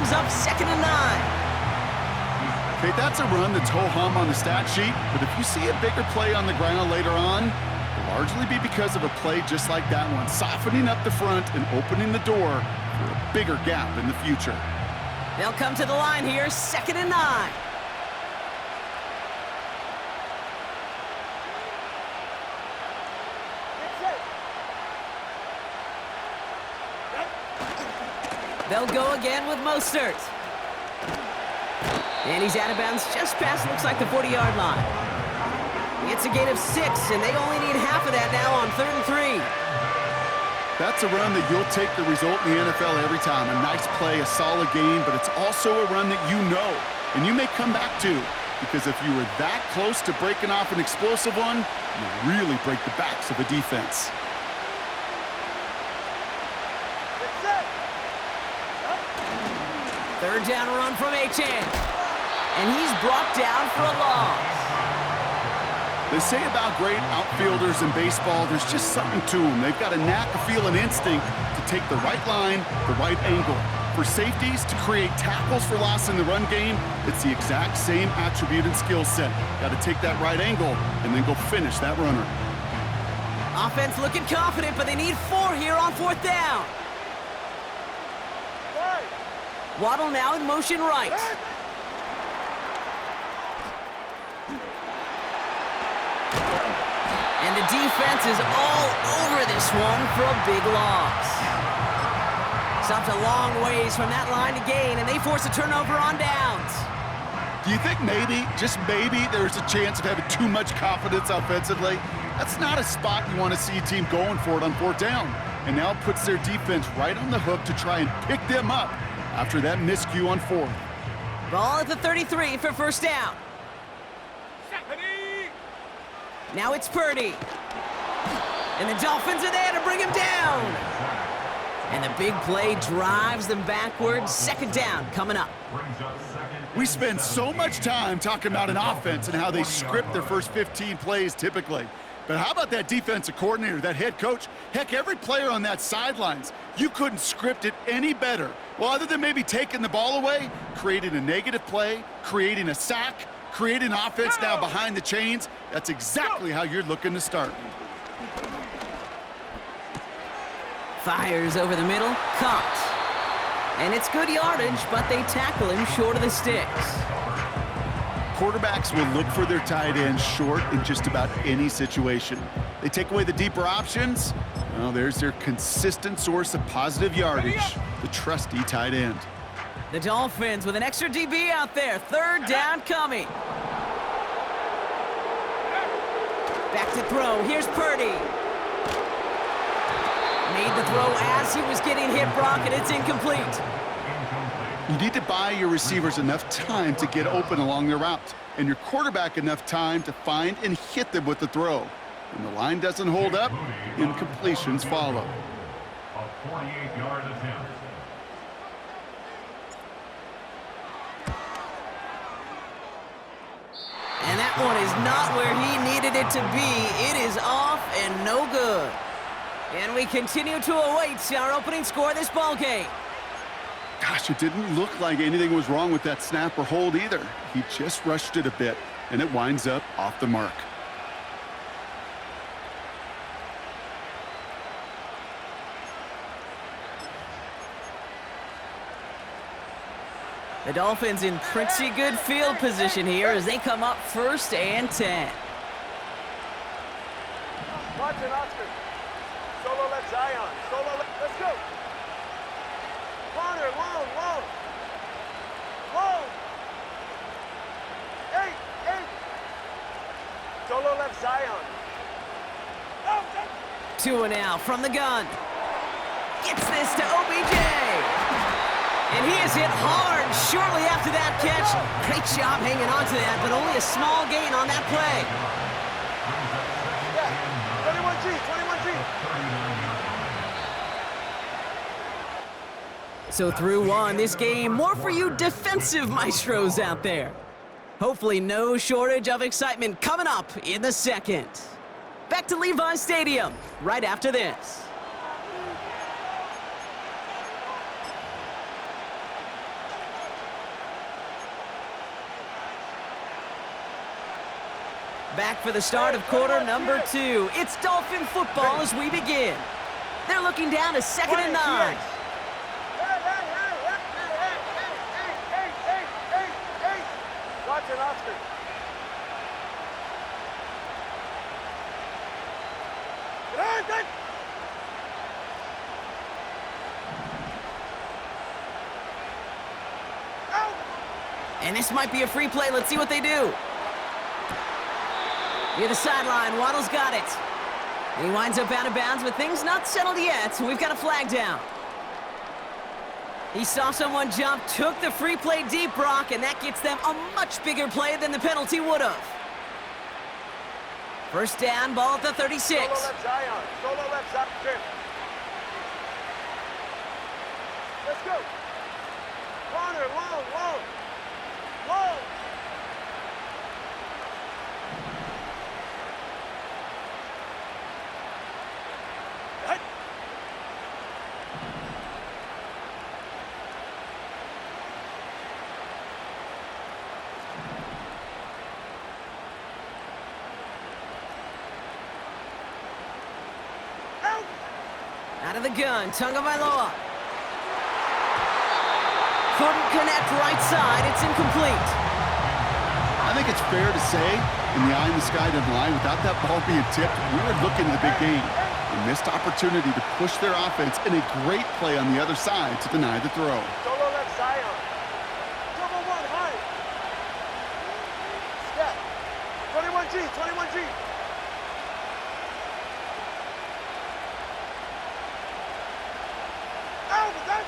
brings up 2nd and 9. Okay, that's a run that's ho-hum on the stat sheet, but if you see a bigger play on the ground later on, it'll largely be because of a play just like that one, softening up the front and opening the door for a bigger gap in the future. They'll come to the line here, 2nd and 9. They'll go again with Mostert. And he's out of bounds just past, looks like, the 40-yard line. It's a gain of 6, and they only need half of that now on 3rd and 3. That's a run that you'll take the result in the NFL every time. A nice play, a solid game, but it's also a run that you know, and you may come back to, because if you were that close to breaking off an explosive one, you really break the backs of a defense. Third down run from Achane. And he's brought down for a loss. They say about great outfielders in baseball, there's just something to them. They've got a knack, a feel, and instinct to take the right line, the right angle. For safeties to create tackles for loss in the run game, it's the exact same attribute and skill set. Got to take that right angle and then go finish that runner. Offense looking confident, but they need 4 here on 4th down. Waddle now in motion right. And the defense is all over this one for a big loss. Stopped a long ways from that line to gain, and they force a turnover on downs. Do you think maybe, just maybe, there's a chance of having too much confidence offensively? That's not a spot you want to see a team going for it on 4th down. And now it puts their defense right on the hook to try and pick them up after that miscue on 4th. Ball at the 33 for 1st down. Now it's Purdy. And the Dolphins are there to bring him down. And the big play drives them backwards. 2nd down coming up. We spend so much time talking about an offense and how they script their first 15 plays typically. But how about that defensive coordinator, that head coach? Heck, every player on that sidelines, you couldn't script it any better. Well, other than maybe taking the ball away, creating a negative play, creating a sack, creating offense now behind the chains, that's exactly how you're looking to start. Fires over the middle, caught. And it's good yardage, but they tackle him short of the sticks. Quarterbacks will look for their tight ends short in just about any situation. They take away the deeper options. Well, there's their consistent source of positive yardage, the trusty tight end. The Dolphins with an extra DB out there. 3rd down coming. Back to throw. Here's Purdy. Made the throw as he was getting hit, Brock, and it's incomplete. You need to buy your receivers enough time to get open along their route, and your quarterback enough time to find and hit them with the throw. When the line doesn't hold up, incompletions follow. A 48-yard attempt. And that one is not where he needed it to be. It is off and no good. And we continue to await our opening score of this ball game. Gosh, it didn't look like anything was wrong with that snap or hold either. He just rushed it a bit, and it winds up off the mark. The Dolphins in pretty good field position here as they come up 1st and 10. Watch it, Oscar. Solo left Zion. Solo left. Let's go. Corner, long. Eight. Solo left Zion. Tua now from the gun. Gets this to OBJ. And he is hit hard shortly after that catch. Great job hanging on to that, but only a small gain on that play. Yeah, 21G. So through one, this game, more for you defensive maestros out there. Hopefully no shortage of excitement coming up in the 2nd. Back to Levi's Stadium right after this. Back for the start of quarter number 2. It's Dolphin football as we begin. They're looking down to 2nd and 9. Watch it, Oscar. And this might be a free play. Let's see what they do. Near the sideline, Waddle's got it. And he winds up out of bounds, but things not settled yet, so we've got a flag down. He saw someone jump, took the free play deep, Brock, and that gets them a much bigger play than the penalty would have. First down, ball at the 36. Solo left Zion. Solo left Zion. Let's go. Corner, long, long. Long. Hey. Out of the gun, Tagovailoa. Couldn't connect right side, it's incomplete. I think it's fair to say, in the eye in the sky deadline, without that ball being tipped, we were looking at the big game. A missed opportunity to push their offense and a great play on the other side to deny the throw. Solo left Zion. Double one high. Step. 21G, 21G. Out with that.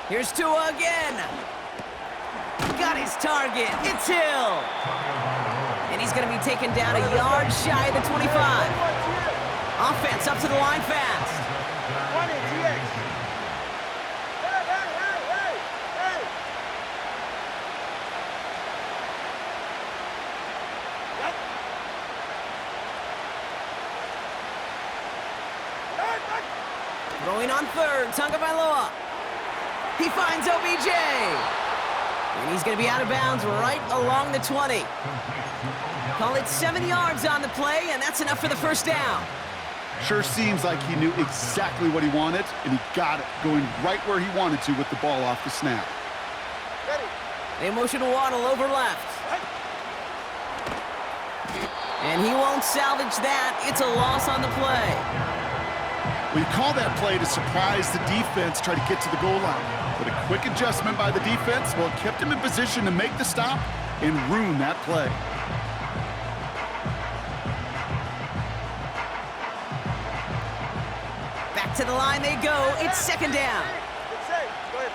Here's Tua again. Got his target. It's Hill. And he's going to be taken down a yard shy of the 25. Offense up to the line fast. 20, TX. Hey, hey, hey, hey, hey. Yep. Hey, hey. Throwing on third, Tagovailoa. He finds OBJ. And he's going to be out of bounds right along the 20. Call it 7 yards on the play, and that's enough for the first down. Sure seems like he knew exactly what he wanted, and he got it, going right where he wanted to with the ball off the snap. Ready. They motion Waddle over left. And he won't salvage that. It's a loss on the play. We call that play to surprise the defense, try to get to the goal line. But a quick adjustment by the defense, well, it kept him in position to make the stop and ruin that play. Back to the line they go. It's second down. Good save. Go ahead.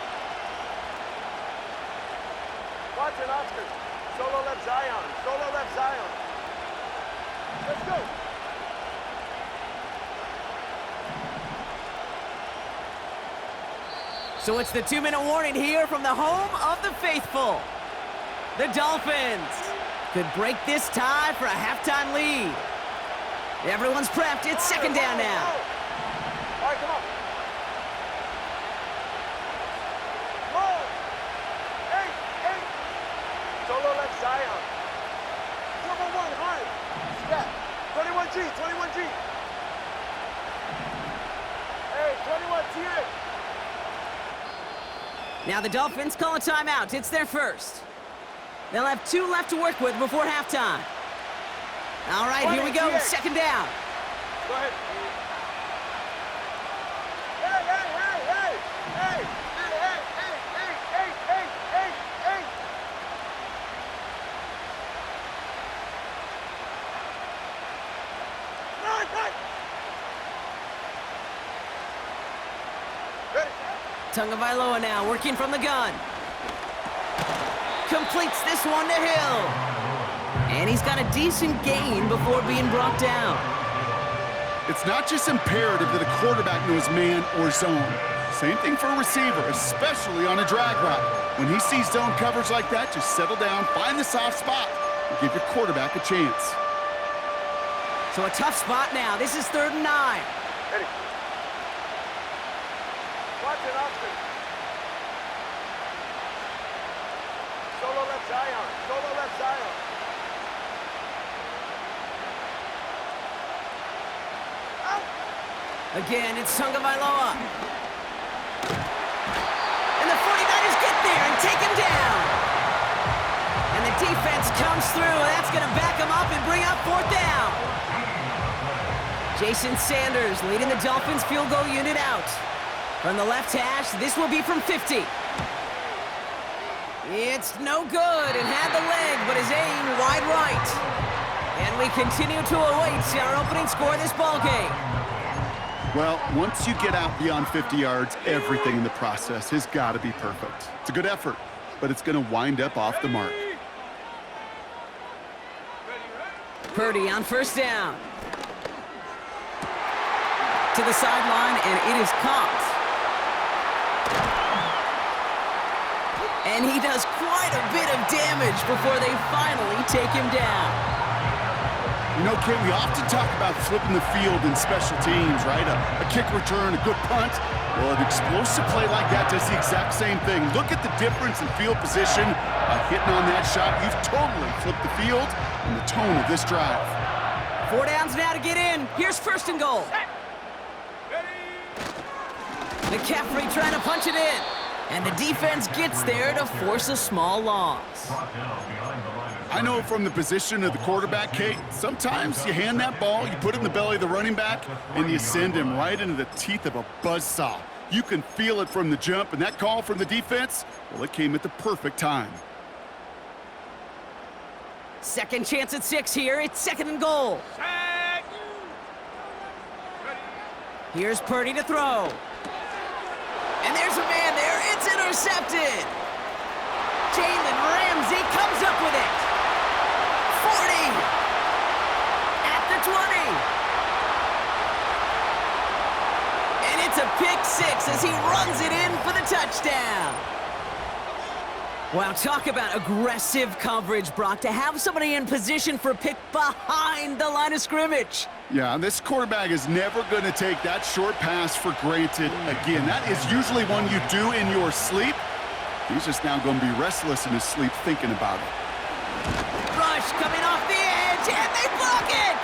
Watch it, Oscar. Solo left Zion. Solo left Zion. Let's go. So it's the 2-minute warning here from the home of the faithful. The Dolphins could break this tie for a halftime lead. Everyone's prepped. It's second down now. All right, come on. Roll. Hey, hey. Solo left Zion. Double one high. Step. 21G, 21G. Hey, 21 TA. Now the Dolphins call a timeout. It's their first. They'll have 2 left to work with before halftime. All right, here we go. Second down. Go ahead. Hey, hey, hey, hey, hey, hey, hey, hey, hey, hey, hey, hey. Run, run. Ready. Tagovailoa now working from the gun. Completes this one to Hill. And he's got a decent gain before being brought down. It's not just imperative that a quarterback knows man or zone. Same thing for a receiver, especially on a drag route. When he sees zone coverage like that, just settle down, find the soft spot, and give your quarterback a chance. So a tough spot now. This is 3rd and 9. Ready. Watch it, Austin. Solo left Zion. Solo left Zion. Out. Again, it's Tagovailoa. And the 49ers get there and take him down. And the defense comes through, and that's going to back him up and bring up 4th down. Jason Sanders leading the Dolphins field goal unit out. From the left hash, this will be from 50. It's no good, and had the leg, but his aim wide right. And we continue to await our opening score of this ballgame. Well, once you get out beyond 50 yards, everything in the process has got to be perfect. It's a good effort, but it's going to wind up off the mark. Purdy on 1st down. To the sideline, and it is caught. And he does quite a bit of damage before they finally take him down. You know, Kate, we often talk about flipping the field in special teams, right? A kick return, a good punt. Well, an explosive play like that does the exact same thing. Look at the difference in field position. Hitting on that shot, you've totally flipped the field and the tone of this drive. 4 downs now to get in. Here's 1st and goal. McCaffrey trying to punch it in. And the defense gets there to force a small loss. I know from the position of the quarterback, Kate, sometimes you hand that ball, you put it in the belly of the running back, and you send him right into the teeth of a buzzsaw. You can feel it from the jump, and that call from the defense, well, it came at the perfect time. Second chance at 6 here. It's 2nd and goal. Here's Purdy to throw. And there's a man there. It's intercepted. Jalen Ramsey comes up with it. 40. At the 20. And it's a pick 6 as he runs it in for the touchdown. Wow, talk about aggressive coverage, Brock, to have somebody in position for a pick behind the line of scrimmage. Yeah, and this quarterback is never going to take that short pass for granted again. That is usually one you do in your sleep. He's just now going to be restless in his sleep thinking about it. Rush coming off the edge, and they block it!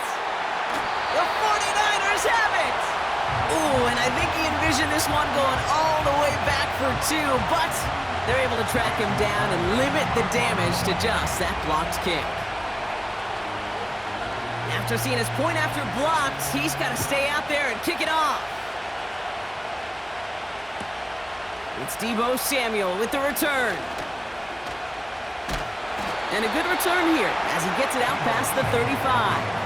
The 49ers have it! Ooh, and I think he envisioned this one going all the way back for 2, but they're able to track him down and limit the damage to just that blocked kick. After seeing his point after blocked, he's got to stay out there and kick it off. It's Deebo Samuel with the return. And a good return here as he gets it out past the 35.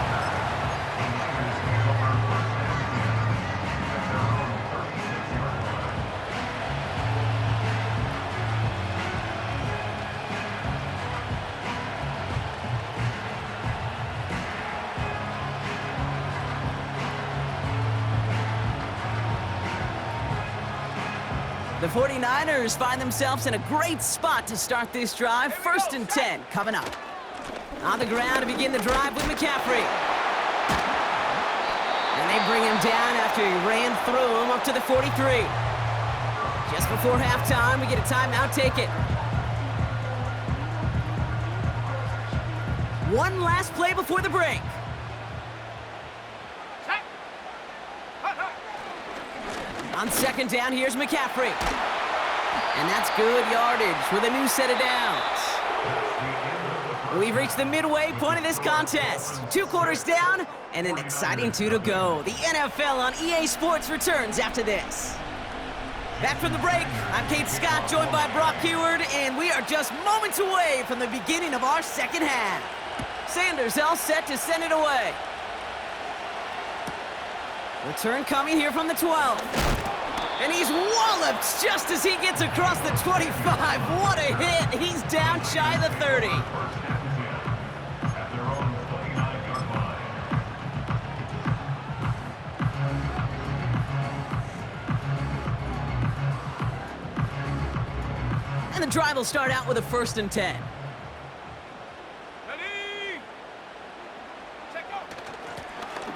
The 49ers find themselves in a great spot to start this drive. 1st and 10 coming up. On the ground to begin the drive with McCaffrey. And they bring him down after he ran through him up to the 43. Just before halftime, we get a timeout taken. One last play before the break. On 2nd down, here's McCaffrey. And that's good yardage with a new set of downs. We've reached the midway point of this contest. 2 quarters down and an exciting 2 to go. The NFL on EA Sports returns after this. Back from the break, I'm Kate Scott, joined by Brock Heward, and we are just moments away from the beginning of our second half. Sanders all set to send it away. Return coming here from the 12. And he's walloped just as he gets across the 25. What a hit. He's down shy of the 30. And the drive will start out with a 1st and 10.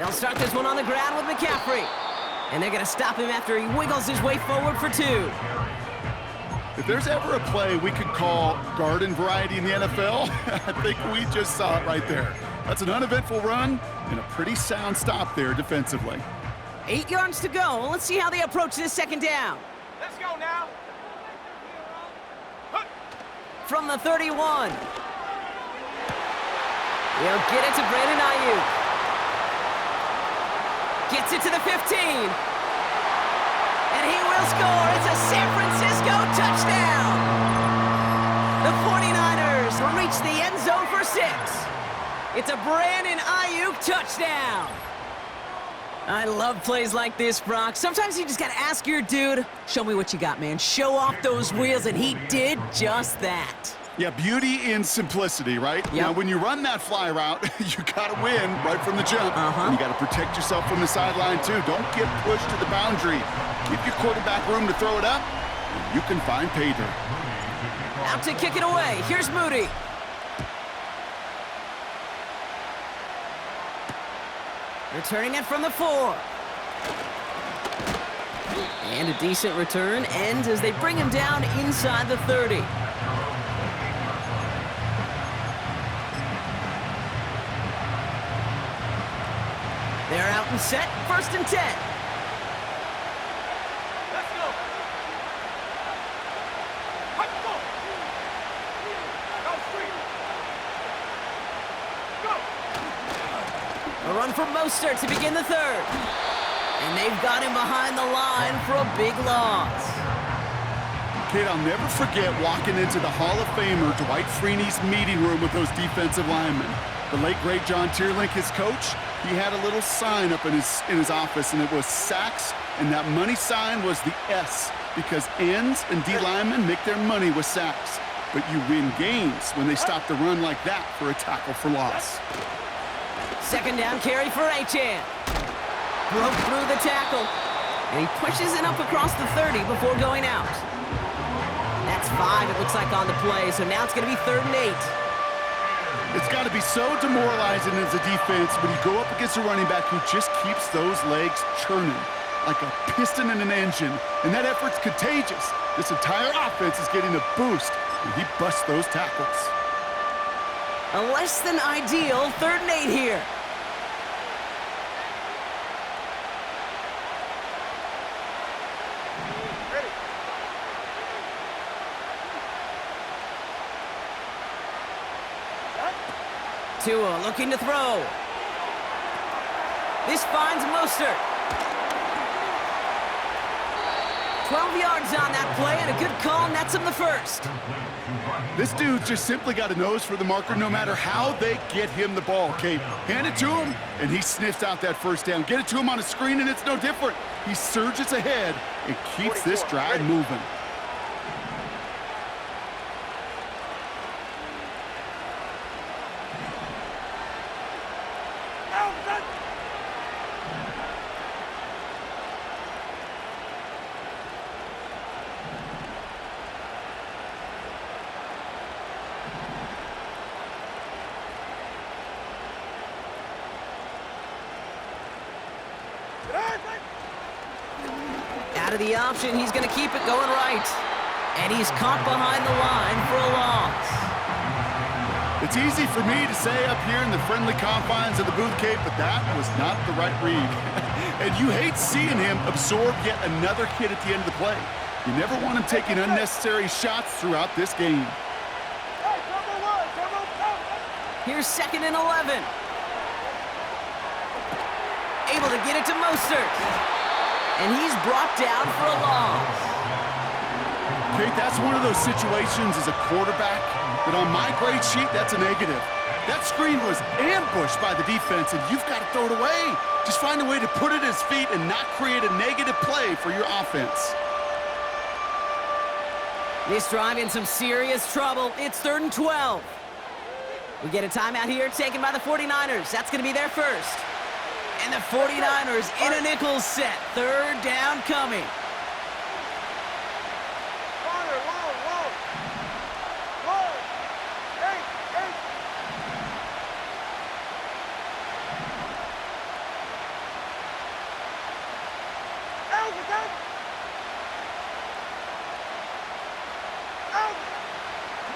They'll start this one on the ground with McCaffrey. And they're going to stop him after he wiggles his way forward for 2. If there's ever a play we could call garden variety in the NFL, I think we just saw it right there. That's an uneventful run and a pretty sound stop there defensively. 8 yards to go. Let's see how they approach this second down. Let's go now. From the 31. He'll get it to Brandon Ayuk. Gets it to the 15. And he will score. It's a San Francisco touchdown. The 49ers will reach the end zone for 6. It's a Brandon Ayuk touchdown. I love plays like this, Brock. Sometimes you just got to ask your dude, show me what you got, man. Show off those wheels, and he did just that. Yeah, beauty in simplicity, right? Yep. Now, when you run that fly route, you got to win right from the jump. And you got to protect yourself from the sideline, too. Don't get pushed to the boundary. Give your quarterback room to throw it up, and you can find pay dirt. Out to kick it away. Here's Moody. Returning it from the 4. And a decent return ends as they bring him down inside the 30. They're out and set, 1st and 10. Let's go. Let's go. Go straight. Go. A run from Mostert to begin the 3rd. And they've got him behind the line for a big loss. Kid, I'll never forget walking into the Hall of Famer Dwight Freeney's meeting room with those defensive linemen. The late, great John Tierlink, his coach, he had a little sign up in his office, and it was sacks, and that money sign was the S, because ends and D linemen make their money with sacks. But you win games when they stop the run like that for a tackle for loss. 2nd down carry for Achane. Broke through the tackle, and he pushes it up across the 30 before going out. That's 5, it looks like, on the play, so now it's going to be 3rd and 8. It's got to be so demoralizing as a defense when you go up against a running back who just keeps those legs churning like a piston in an engine, and that effort's contagious. This entire offense is getting a boost, and he busts those tackles. A less than ideal 3rd and 8 here. Ready. Tua looking to throw. This finds Mostert. 12 yards on that play, and a good call nets him the 1st. This dude's just simply got a nose for the marker no matter how they get him the ball, Kate. Hand it to him, and he sniffs out that 1st down. Get it to him on a screen, and it's no different. He surges ahead and keeps this drive moving. Out of the option, he's going to keep it going right. And he's caught behind the line for a loss. It's easy for me to say up here in the friendly confines of the booth, Kate, but that was not the right read. And you hate seeing him absorb yet another hit at the end of the play. You never want him taking unnecessary shots throughout this game. Hey, double one, double one. Here's 2nd and 11. Able to get it to Mostert. And he's brought down for a loss. Kate, that's one of those situations as a quarterback that on my grade sheet, that's a negative. That screen was ambushed by the defense, and you've got to throw it away. Just find a way to put it at his feet and not create a negative play for your offense. This drive in some serious trouble. It's 3rd and 12. We get a timeout here taken by the 49ers. That's going to be their 1st. And the 49ers in a nickel set. 3rd down coming. Corner, long, long. Long. 8, 8.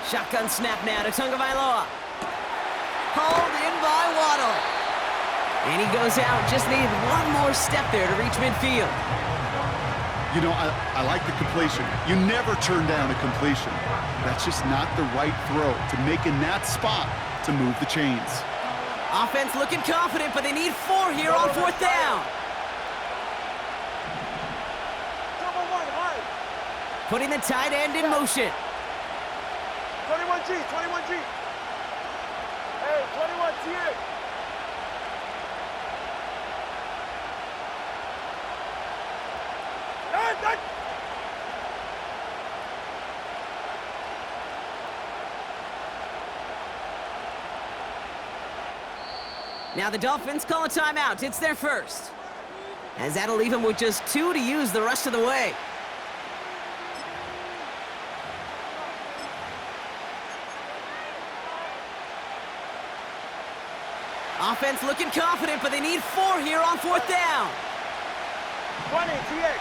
Shotgun snap now to Tagovailoa. Pulled in by Waddle. And he goes out. Just needed one more step there to reach midfield. You know, I like the completion. You never turn down a completion. That's just not the right throw to make in that spot to move the chains. Offense looking confident, but they need 4 here on 4th down. Putting the tight end in motion. 21G, 21G. Hey, 21T. Now the Dolphins call a timeout. It's their first. As that'll leave them with just 2 to use the rest of the way. Offense looking confident, but they need 4 here on 4th down. 20, TX.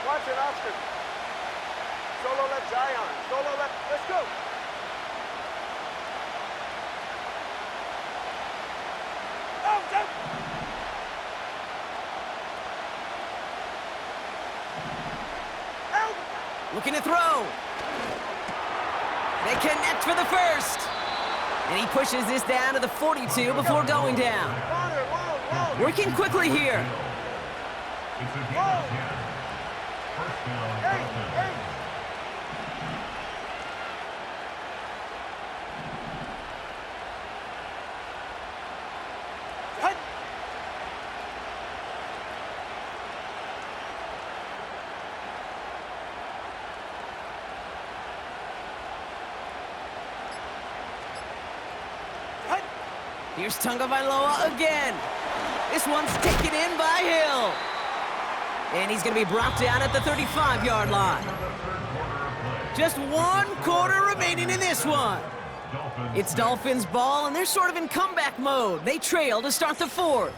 Watch it, Oscar. Solo left Zion. Solo left. Let's go. Oh, jump. Looking to throw. They connect for the first. And he pushes this down to the 42 before going down. Working quickly here. It's a game of 10. First down, Dolphins. Here's Tagovailoa again. This one's taken in by Hill. And he's going to be brought down at the 35-yard line. Just 1 quarter remaining in this one. It's Dolphins ball, and they're sort of in comeback mode. They trail to start the 4th.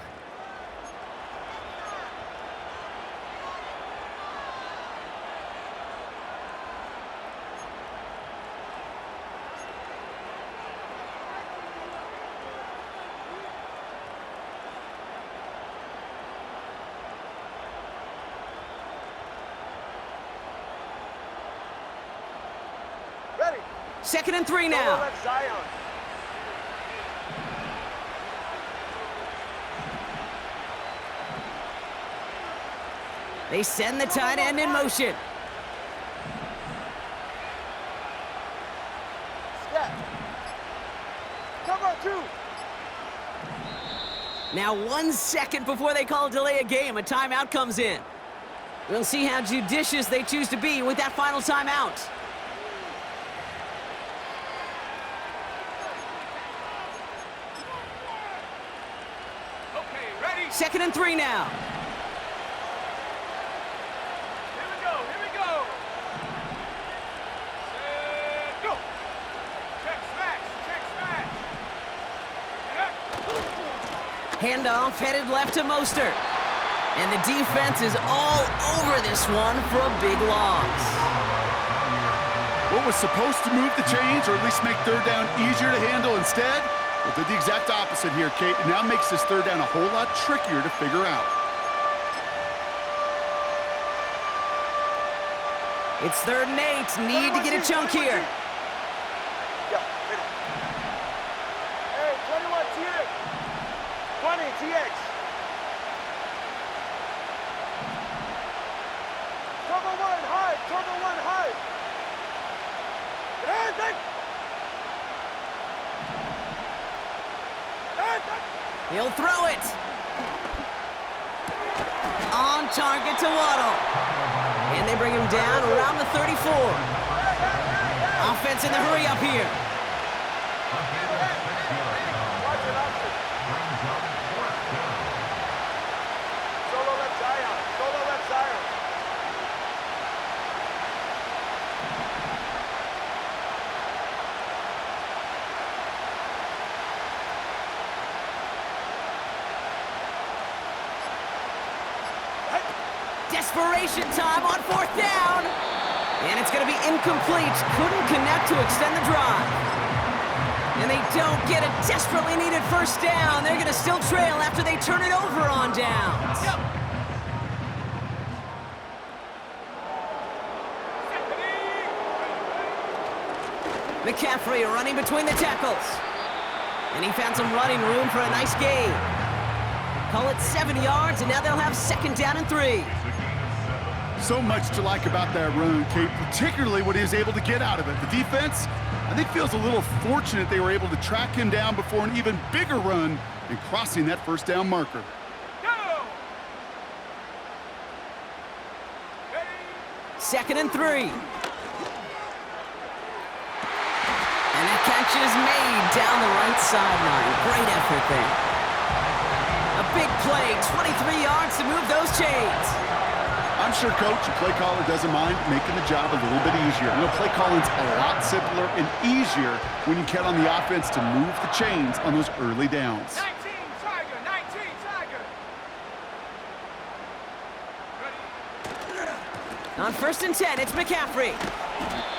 Ready. 2nd and 3 Solo now. left Zion. They send the tight end in motion. Step. Cover 2. Now 1 second before they call delay a game, a timeout comes in. We'll see how judicious they choose to be with that final timeout. Okay, ready. 2nd and 3 now. Here we go. Here we go. Set, go. Check smash. Check smash. Handoff headed left to Mostert. And the defense is all over this one for a big loss. What was supposed to move the chains, or at least make 3rd down easier to handle instead, well, did the exact opposite here, Kate. It now makes this 3rd down a whole lot trickier to figure out. It's 3rd and 8. Need to get a chunk here. Yeah, ready. Hey, 21 TX. 20 TX. Cover 1 high. Cover 1 high. He'll throw it. On target to Waddle. And they bring him down around the 34. Offense in the hurry up here. Watch it, Oscar. Solo left Zion. Solo left Zion. Desperation time on 4th down. And it's going to be incomplete. Couldn't connect to extend the drive. And they don't get a desperately needed 1st down. They're going to still trail after they turn it over on downs. McCaffrey running between the tackles. And he found some running room for a nice gain. Call it 7 yards, and now they'll have 2nd down and 3. So much to like about that run, Kate, particularly what he was able to get out of it. The defense, I think, feels a little fortunate they were able to track him down before an even bigger run and crossing that 1st down marker. Go! 2nd and 3. And that catch is made down the right sideline. Great effort there. A big play, 23 yards to move those chains. I'm sure, Coach, your play caller doesn't mind making the job a little bit easier. You know, play calling's a lot simpler and easier when you count on the offense to move the chains on those early downs. 19 Tiger, 19 Tiger. On 1st and 10, it's McCaffrey.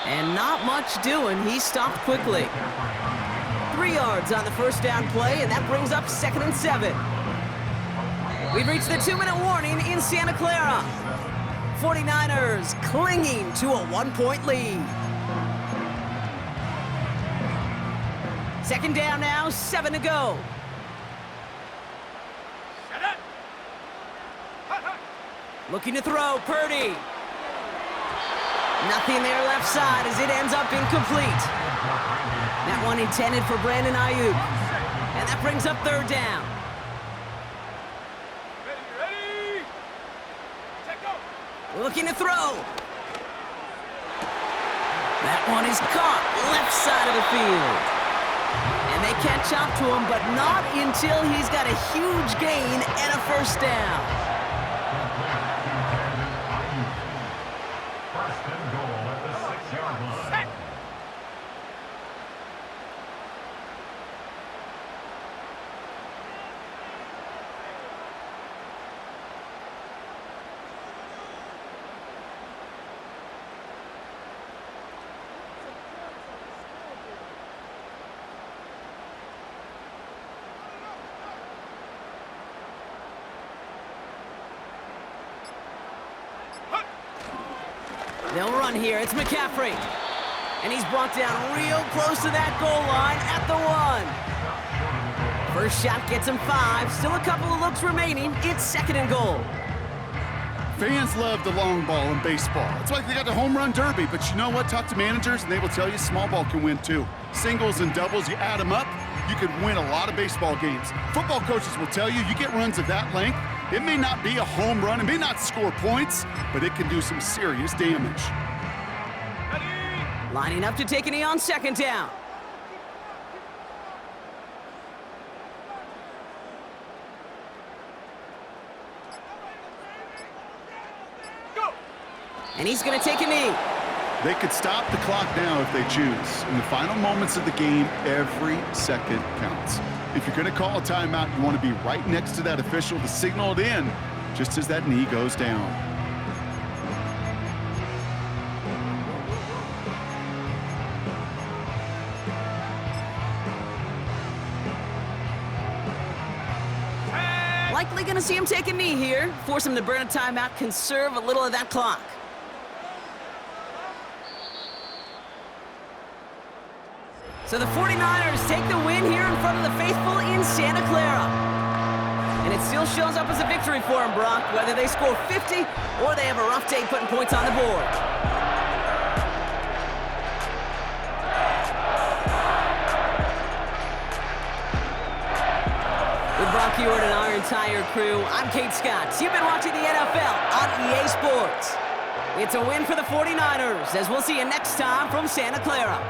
And not much doing. He stopped quickly. 3 yards on the 1st down play, and that brings up 2nd and 7. We've reached the 2-minute warning in Santa Clara. 49ers clinging to a 1-point lead. 2nd down now, 7 to go. Looking to throw, Purdy. Nothing there left side as it ends up incomplete. That one intended for Brandon Ayuk. And that brings up 3rd down. Ready? Take go. Looking to throw. That one is caught left side of the field. And they catch up to him, but not until he's got a huge gain and a 1st down. First and goal at the 6-yard line. They'll run here. It's McCaffrey. And he's brought down real close to that goal line at the 1. First shot gets him 5. Still a couple of looks remaining. It's 2nd and goal. Fans love the long ball in baseball. It's like they got the home run derby, but you know what? Talk to managers, and they will tell you small ball can win too. Singles and doubles, you add them up, you could win a lot of baseball games. Football coaches will tell you, you get runs of that length, it may not be a home run, it may not score points, but it can do some serious damage. Lining up to take a knee on 2nd down. Go! And he's going to take a knee. They could stop the clock now if they choose. In the final moments of the game, every second counts. If you're going to call a timeout, you want to be right next to that official to signal it in just as that knee goes down. Likely going to see him take a knee here. Force him to burn a timeout, conserve a little of that clock. So the 49ers take the win here in front of the faithful in Santa Clara. And it still shows up as a victory for them, Brock, whether they score 50 or they have a rough day putting points on the board. With Brock Ewart and our entire crew, I'm Kate Scott. You've been watching the NFL on EA Sports. It's a win for the 49ers, as we'll see you next time from Santa Clara.